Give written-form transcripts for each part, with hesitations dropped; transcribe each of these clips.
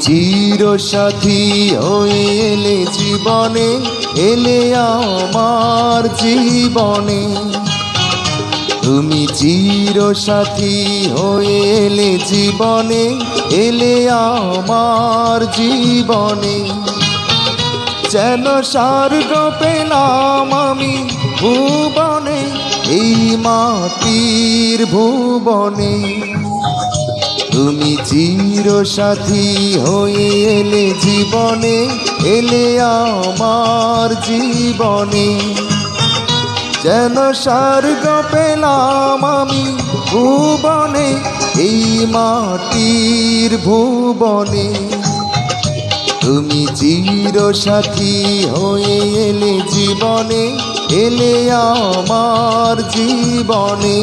চিরসাথী হয়ে এলে জীবনে, এলে আমার জীবনে। তুমি চিরসাথী হয়ে এলে জীবনে, এলে আমার জীবনে। যেন স্বর্গ পেলাম আমি ভুবনে, এই মাটির ভুবনে। তুমি চিরসাথী হয়ে এলে জীবনে, এলে আমার জীবনে। যেন স্বর্গ পেলাম আমি ভুবনে, এই মাটির ভুবনে। তুমি চিরসাথী হয়ে এলে জীবনে, এলে আমার জীবনে।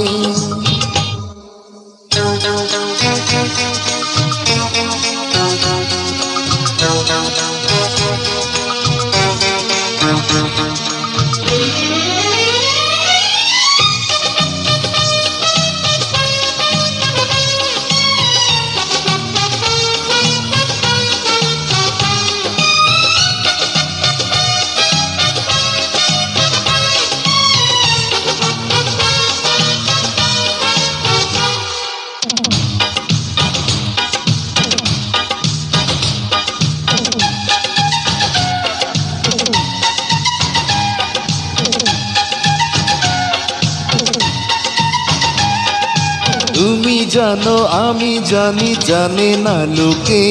তুমি জানো আমি জানি, জানে না লোকে,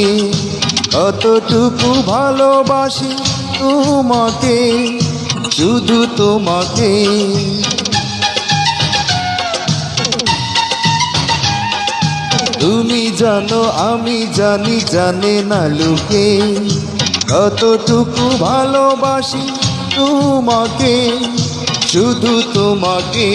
কতটুকু ভালোবাসি তোমাকে, শুধু তোমাকে। তুমি জানো আমি জানি, জানে না লোকে, কতটুকু ভালোবাসি তোমাকে, শুধু তোমাকে।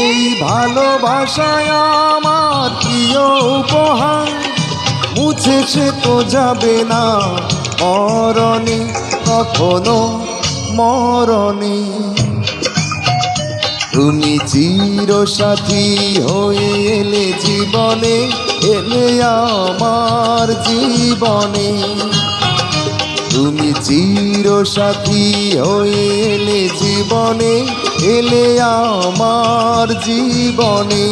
এই ভালোবাসায় আমার প্রিয় উপহার, মুছেছে তো যাবে না মরণে, কখনো মরণে। তুমি চিরসাথী হয়ে এলে জীবনে, এলে আমার জীবনে। তুমি চিরসাথী হয়ে এলে জীবনে, এলে আমার জীবনে।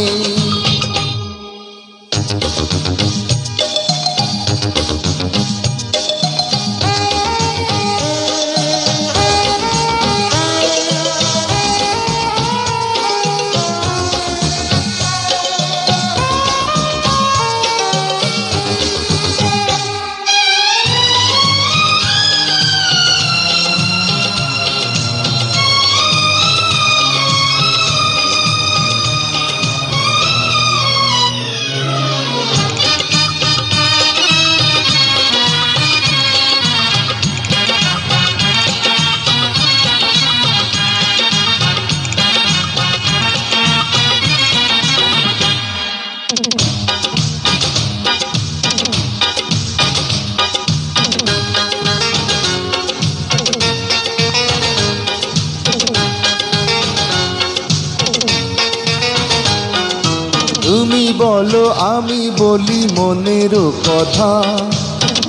তুমি বলো আমি বলি মনের কথা,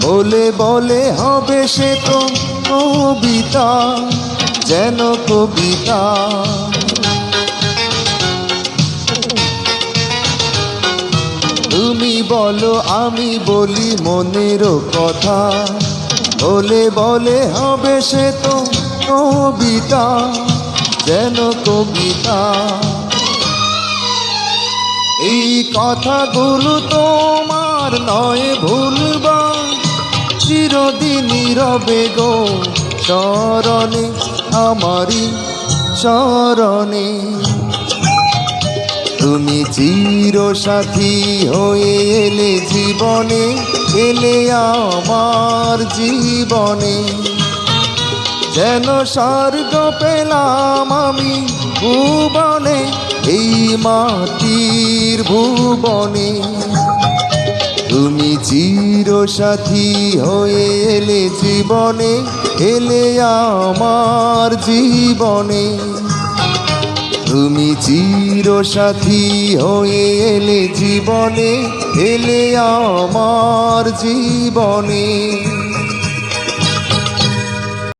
বলে বলে হবে সে তো কবিতা, যেন কবিতা। তুমি বলো আমি বলি মনের কথা, বলে বলে হবে সে তো কবিতা, যেন কবিতা। এই কথাগুলো তোমার নয় ভুলবা, চিরদিনই রবে গো স্মরণে, আমারই স্মরণে। তুমি চিরসাথী হয়ে এলে জীবনে, এলে আমার জীবনে। যেন স্বর্গ পেলাম আমি ভুবনে, এই মাটির ভুবনে। তুমি চিরসাথী হয়ে এলে জীবনে, এলে আমার জীবনে। তুমি চিরসাথী হয়ে এলে জীবনে, এলে আমার জীবনে।